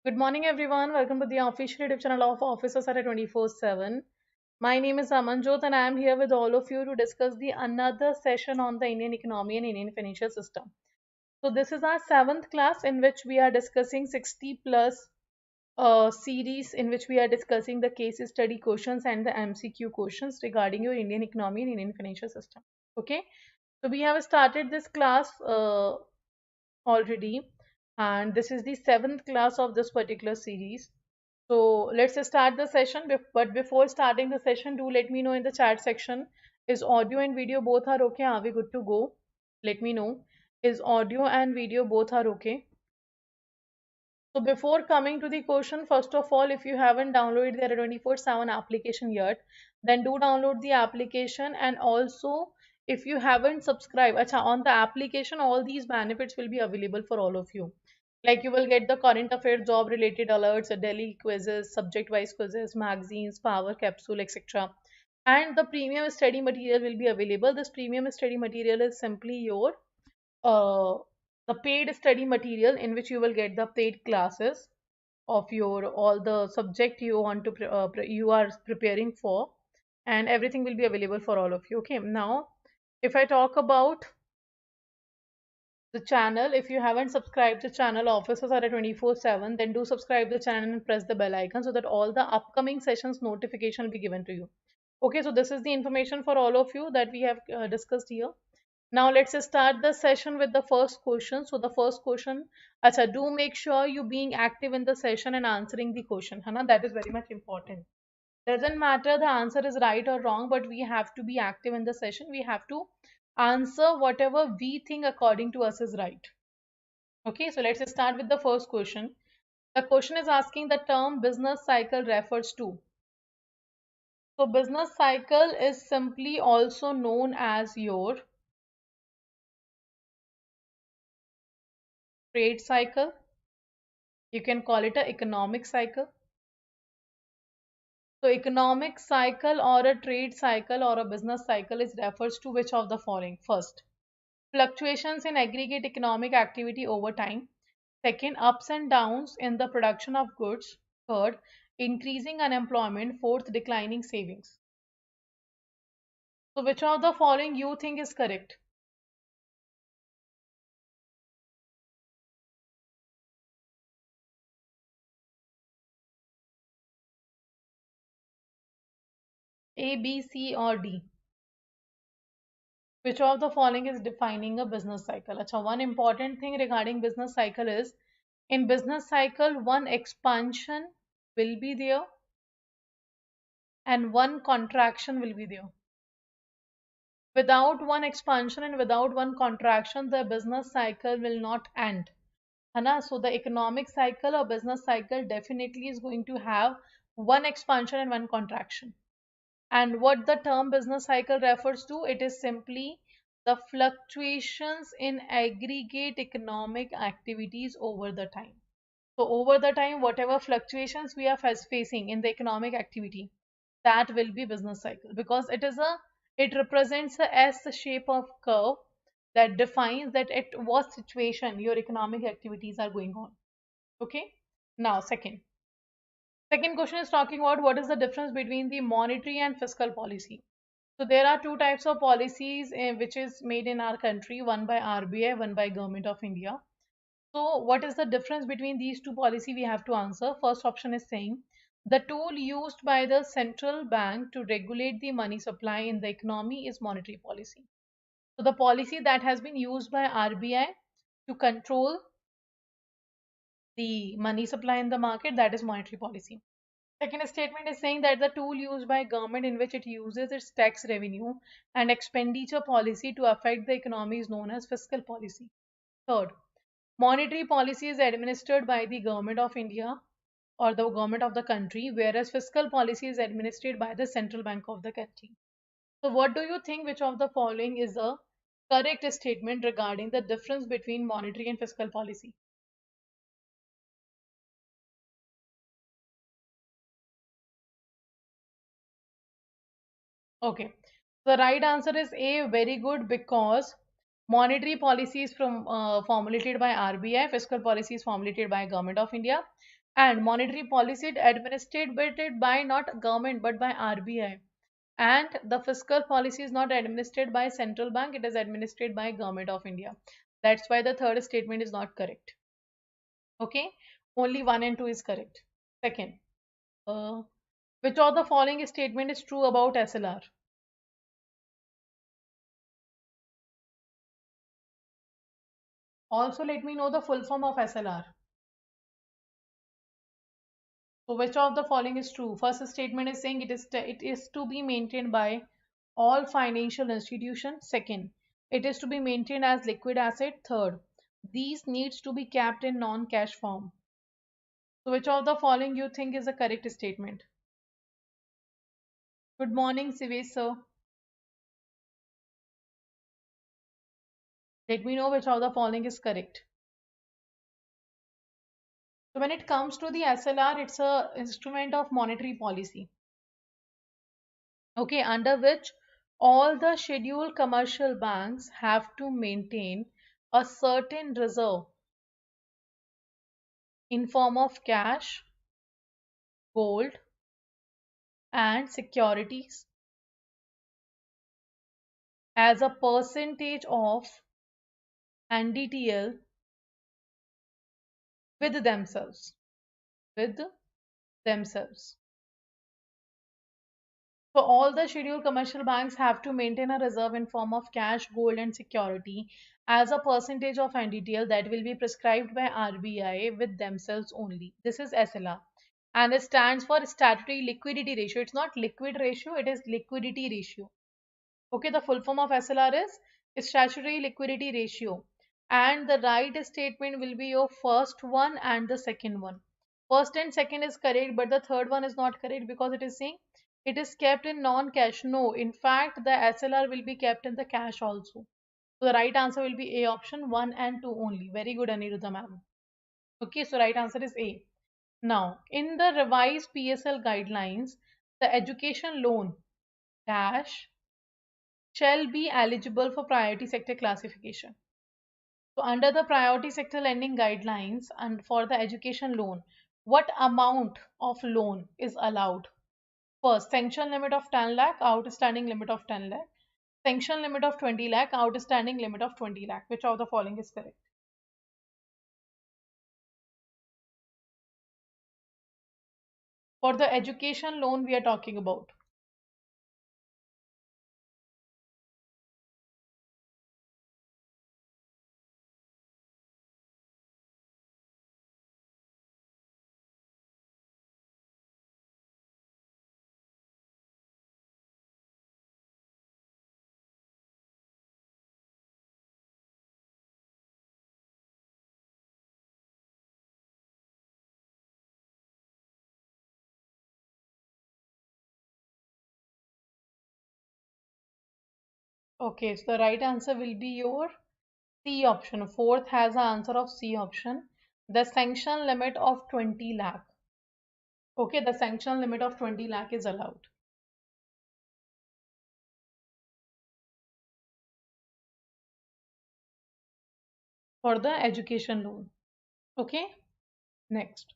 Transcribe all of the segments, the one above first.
Good morning, everyone. Welcome to the official YouTube channel of Officers at 24/7. My name is Amanjot, and I am here with all of you to discuss the another session on the Indian economy and Indian financial system. So, this is our seventh class in which we are discussing 60 plus series in which we are discussing the case study questions and the MCQ questions regarding your Indian economy and Indian financial system. Okay, so we have started this class already, and this is the seventh class of this particular series. So let's start the session. But before starting the session, do let me know in the chat section, is audio and video both are okay? Are we good to go? Let me know. Is audio and video both are okay? So before coming to the question, first of all, if you haven't downloaded the 24/7 application yet, then do download the application. And also, if you haven't subscribed, on the application, all these benefits will be available for all of you. Like you will get the current affairs, job related alerts, daily quizzes, subject wise quizzes, magazines, power capsule, etc. And the premium study material will be available. This premium study material is simply your uh, the paid study material in which you will get the paid classes of your all the subject you want to you are preparing for, and everything will be available for all of you. Okay, now if I talk about the channel, if you haven't subscribed to channel Officers are at 24/7, then do subscribe the channel and press the bell icon so that all the upcoming sessions notification will be given to you. Okay, so this is the information for all of you that we have discussed here. Now let's start the session with the first question. So the first question, do make sure you being active in the session and answering the question. Hana, that is very much important. Doesn't matter the answer is right or wrong, but we have to be active in the session. We have to answer whatever we think according to us is right. Okay, so let's start with the first question. The question is asking the term business cycle refers to. So business cycle is simply also known as your trade cycle. You can call it an economic cycle. So economic cycle or a trade cycle or a business cycle is refers to which of the following? First, fluctuations in aggregate economic activity over time. Second, ups and downs in the production of goods. Third, increasing unemployment. Fourth, declining savings. So which of the following you think is correct? A, B, C or D? Which of the following is defining a business cycle? Acha, one important thing regarding business cycle is in business cycle one expansion will be there and one contraction will be there. Without one expansion and without one contraction, the business cycle will not end. Hana? So the economic cycle or business cycle definitely is going to have one expansion and one contraction. And what the term business cycle refers to, it is simply the fluctuations in aggregate economic activities over the time. So over the time, whatever fluctuations we are facing in the economic activity, that will be business cycle, because it represents a S shape of curve that defines that at what situation your economic activities are going on. Okay. Now second question is talking about what is the difference between the monetary and fiscal policy. So there are two types of policies which is made in our country, one by RBI, one by Government of India. So what is the difference between these two policy we have to answer? First option is saying the tool used by the central bank to regulate the money supply in the economy is monetary policy. So the policy that has been used by RBI to control the money supply in the market, that is monetary policy. Second statement is saying that the tool used by government in which it uses its tax revenue and expenditure policy to affect the economy is known as fiscal policy. Third, monetary policy is administered by the government of India or the government of the country, whereas fiscal policy is administered by the central bank of the country. So what do you think which of the following is a correct statement regarding the difference between monetary and fiscal policy? Okay. The right answer is A, very good, because monetary policy is formulated by RBI, fiscal policy is formulated by Government of India. And monetary policy is administered by not government but by RBI. And the fiscal policy is not administered by central bank, it is administered by government of India. That's why the third statement is not correct. Okay, only 1 and 2 is correct. Second, uh, which of the following statement is true about SLR? Also, let me know the full form of SLR. So, which of the following is true? First statement is saying it is to be maintained by all financial institutions. Second, it is to be maintained as liquid asset. Third, these needs to be kept in non-cash form. So, which of the following you think is a correct statement? Good morning, Sivesh sir. Let me know which of the following is correct. So, when it comes to the SLR, it's a instrument of monetary policy. Okay, under which all the scheduled commercial banks have to maintain a certain reserve in form of cash, gold, and securities as a percentage of NDTL with themselves. With themselves. So all the scheduled commercial banks have to maintain a reserve in form of cash, gold, and security as a percentage of NDTL that will be prescribed by RBI with themselves only. This is SLR. And it stands for statutory liquidity ratio. It's not liquid ratio, it is liquidity ratio. Okay, the full form of SLR is statutory liquidity ratio. And the right statement will be your first one and the second one. First and second is correct, but the third one is not correct because it is saying it is kept in non-cash. No, in fact, the SLR will be kept in the cash also. So the right answer will be A option 1 and 2 only. Very good, Aniruddha ma'am. Okay, so right answer is A. Now, in the revised PSL guidelines, the education loan dash shall be eligible for priority sector classification. So under the priority sector lending guidelines and for the education loan, what amount of loan is allowed? First, sanction limit of 10 lakh, outstanding limit of 10 lakh. Sanction limit of 20 lakh, outstanding limit of 20 lakh. Which of the following is correct? For the education loan we are talking about. Okay, so the right answer will be your C option. Fourth has the answer of C option. The sanction limit of 20 lakh. Okay, the sanction limit of 20 lakh is allowed for the education loan. Okay, next.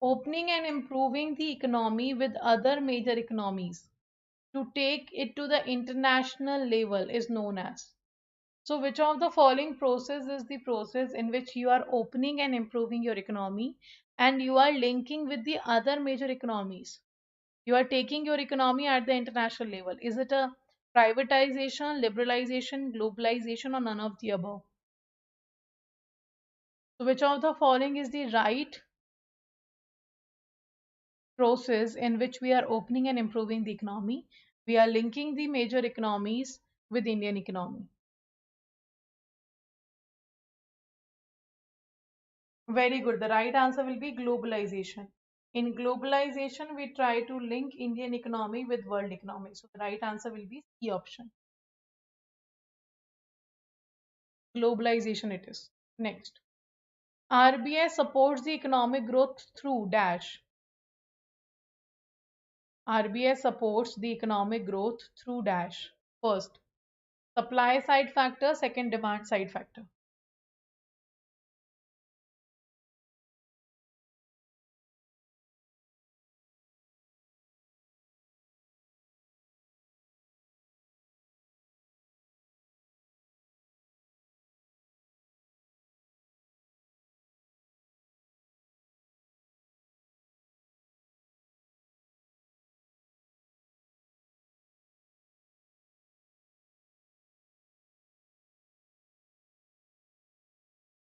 Opening and improving the economy with other major economies to take it to the international level is known as. So, which of the following process is the process in which you are opening and improving your economy and you are linking with the other major economies? You are taking your economy at the international level. Is it a privatization, liberalization, globalization, or none of the above? So, which of the following is the right process in which we are opening and improving the economy? We are linking the major economies with Indian economy. Very good. The right answer will be globalization. In globalization, we try to link Indian economy with world economy. So the right answer will be C option. Globalization it is. Next. RBI supports the economic growth through dash. RBI supports the economic growth through dash. First, supply side factor. Second, demand side factor.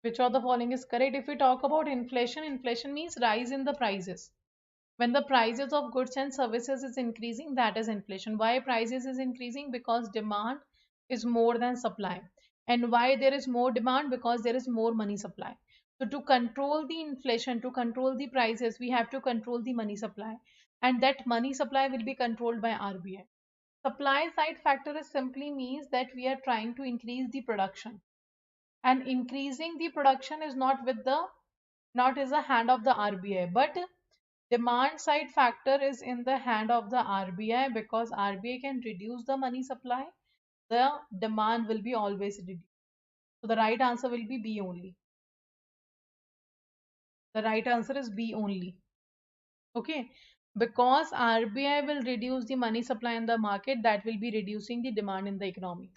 Which of the following is correct? If we talk about inflation, inflation means rise in the prices. When the prices of goods and services is increasing, that is inflation. Why prices is increasing? Because demand is more than supply. And why there is more demand? Because there is more money supply. So to control the inflation, to control the prices, we have to control the money supply. And that money supply will be controlled by RBI. Supply side factor is simply means that we are trying to increase the production. And increasing the production is not is the hand of the RBI, but demand side factor is in the hand of the RBI, because RBI can reduce the money supply, the demand will be always reduced. So the right answer will be B only. The right answer is B only. Okay. Because RBI will reduce the money supply in the market, that will be reducing the demand in the economy.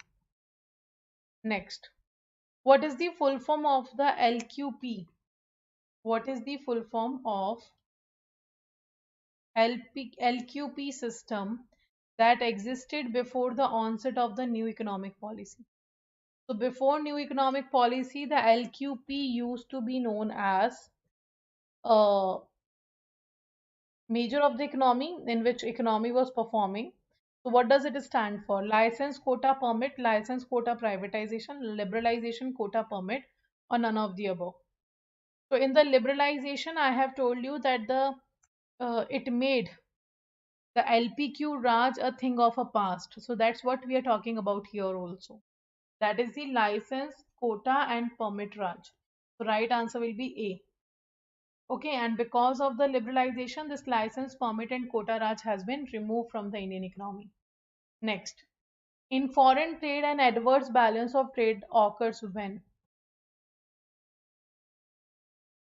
Next. What is the full form of the LQP? What is the full form of LQP system that existed before the onset of the new economic policy? So before new economic policy, the LQP used to be known as a measure of the economy in which economy was performing. So what does it stand for? License, quota, permit, license, quota, privatization, liberalization, quota, permit, or none of the above. So in the liberalization, I have told you that it made the LPQ Raj a thing of a past. So that's what we are talking about here also. That is the license, quota, and permit Raj. So right answer will be A. Okay, and because of the liberalization, this license, permit, and quota Raj has been removed from the Indian economy. Next, in foreign trade, an adverse balance of trade occurs when?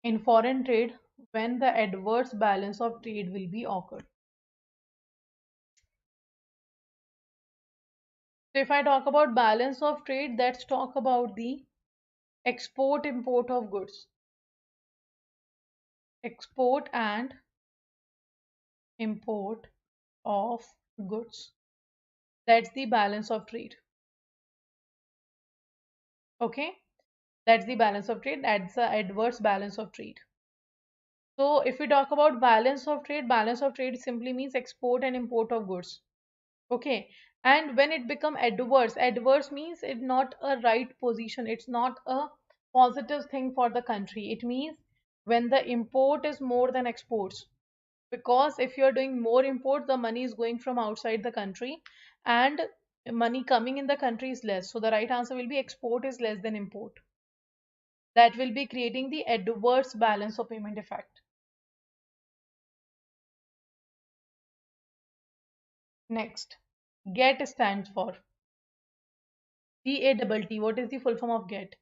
In foreign trade, when the adverse balance of trade will be occurred. So if I talk about balance of trade, let's talk about the export import of goods. Export and import of goods. That's the balance of trade. Okay, that's the balance of trade. That's the adverse balance of trade. So if we talk about balance of trade simply means export and import of goods. Okay, and when it become adverse, adverse means it's not a right position, it's not a positive thing for the country. It means when the import is more than exports, because if you're doing more import, the money is going from outside the country and money coming in the country is less. So the right answer will be export is less than import. That will be creating the adverse balance of payment effect. Next, GET stands for GATT. What is the full form of GET?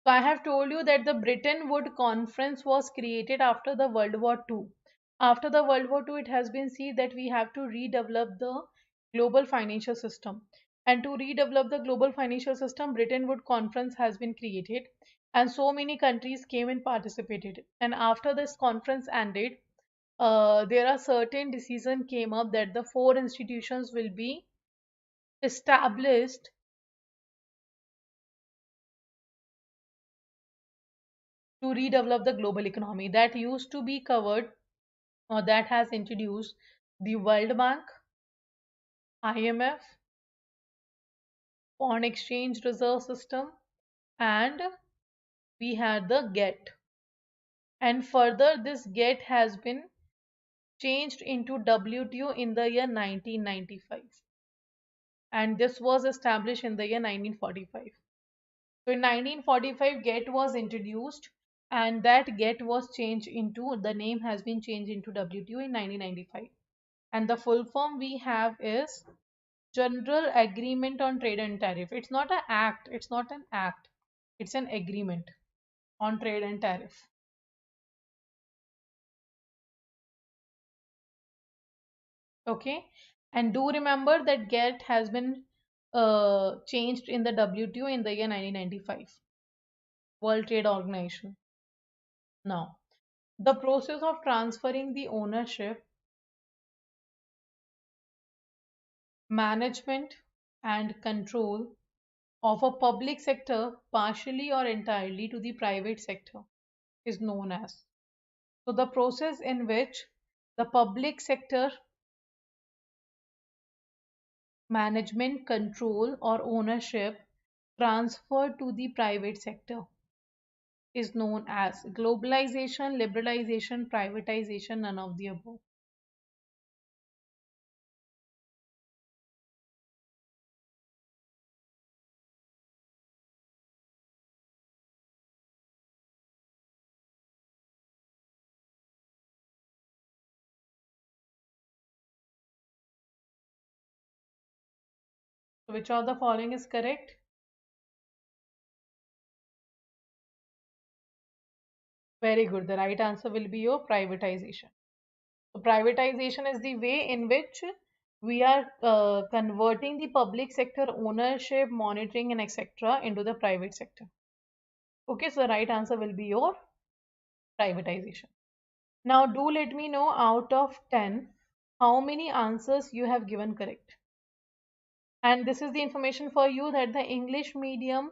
So I have told you that the Bretton Woods Conference was created after the World War II. After the World War II, it has been seen that we have to redevelop the global financial system. And to redevelop the global financial system, Bretton Woods Conference has been created, and so many countries came and participated. And after this conference ended, there are certain decisions came up that the four institutions will be established to redevelop the global economy. That used to be covered, or that has introduced the World Bank, IMF, Foreign Exchange Reserve System, and we had the GET. And further, this GET has been changed into WTO in the year 1995. And this was established in the year 1945. So in 1945, GET was introduced, and that GET was changed into, the name has been changed into WTO in 1995. And the full form we have is General Agreement on Trade and Tariff. It's not an act, it's not an act, it's an agreement on trade and tariff. Okay, and do remember that GET has been changed in the WTO in the year 1995, World Trade Organization. Now, the process of transferring the ownership, management, and control of a public sector partially or entirely to the private sector is known as. So the process in which the public sector management, control, or ownership transferred to the private sector is known as globalization, liberalization, privatization, none of the above. So which of the following is correct? Very good. The right answer will be your privatization. So privatization is the way in which we are converting the public sector ownership, monitoring, and etc. into the private sector. Okay, so the right answer will be your privatization. Now, do let me know out of 10 how many answers you have given correct. And this is the information for you that the English medium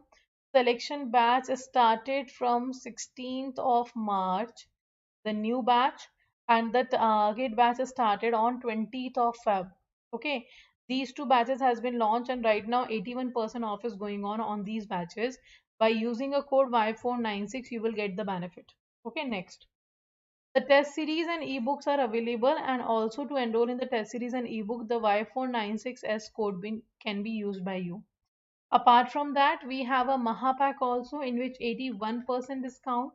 selection batch started from 16th of March, the new batch, and the target batch started on 20th of Feb. Okay, these two batches has been launched and right now 81% off is going on these batches. By using a code Y496 you will get the benefit. Okay, next. The test series and ebooks are available, and also to enroll in the test series and ebook, the Y496S code can be used by you. Apart from that, we have a Maha pack also in which 81% discount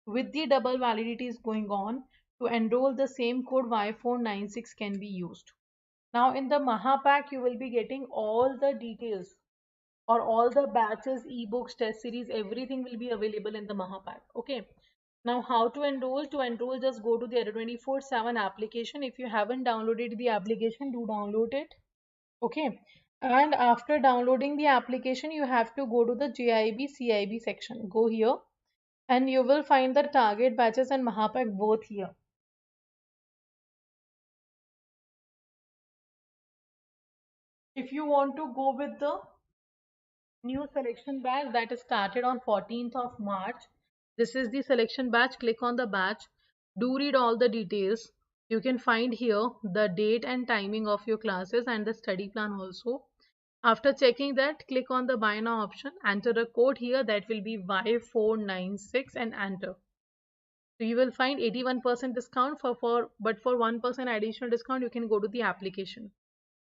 with the double validity is going on. To enroll, the same code Y496 can be used. Now in the Maha pack, you will be getting all the details or all the batches, ebooks, test series, everything will be available in the Maha pack. Okay. Now, how to enroll? To enroll, just go to the Adda 24/7 application. If you haven't downloaded the application, do download it. Okay. And after downloading the application, you have to go to the JIB CIB section. Go here and you will find the target batches and Mahapak both here. If you want to go with the new selection batch that is started on 14th of March. This is the selection batch. Click on the batch. Do read all the details. You can find here the date and timing of your classes and the study plan also. After checking that, click on the buy now option. Enter a code here that will be Y496 and enter. So you will find 81% discount but for 1% additional discount you can go to the application.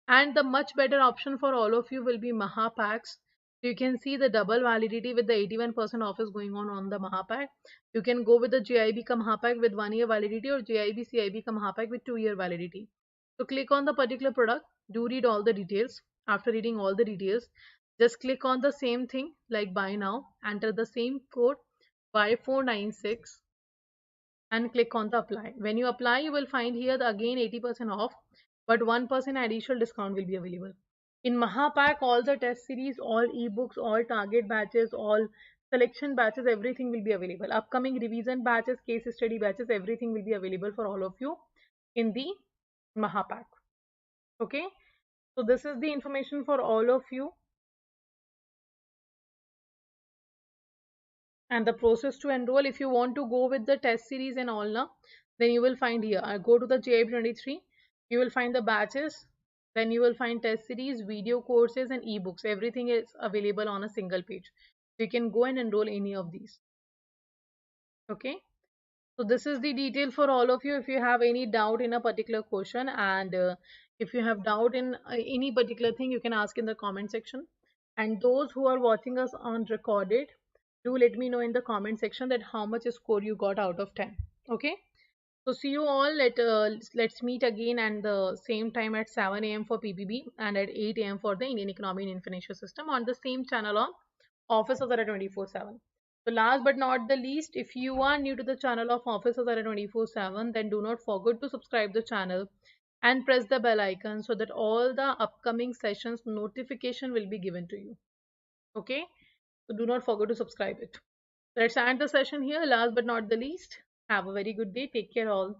And the much better option for all of you will be Maha packs. So you can see the double validity with the 81% offers going on the Maha pack. You can go with the JIB ka Maha pack with 1 year validity or JIB CIB ka Maha pack with 2 year validity. So click on the particular product. Do read all the details. After reading all the details, just click on the same thing like buy now. Enter the same code Y496 and click on the apply. When you apply, you will find here the again 80% off, but 1% additional discount will be available. In Mahapack, all the test series, all ebooks, all target batches, all selection batches, everything will be available. Upcoming revision batches, case study batches, everything will be available for all of you in the Mahapack. Okay, so this is the information for all of you. And the process to enroll, if you want to go with the test series and all now, then you will find here. I go to the JAIIB 23. You will find the batches. Then you will find test series, video courses, and ebooks. Everything is available on a single page. You can go and enroll any of these. Okay. So this is the detail for all of you. If you have any doubt in a particular question and if you have doubt in any particular thing, you can ask in the comment section. And those who are watching us on recorded, do let me know in the comment section that how much score you got out of 10. Okay. So see you all. Let's meet again at the same time at 7 a.m. for PPB and at 8 a.m. for the Indian Economy and Financial System on the same channel on Office of Adda 24/7. So last but not the least, if you are new to the channel of Office of Adda 24/7, then do not forget to subscribe the channel and press the bell icon so that all the upcoming sessions notification will be given to you. Okay, so do not forget to subscribe it. Let's end the session here. Last but not the least, have a very good day. Take care all.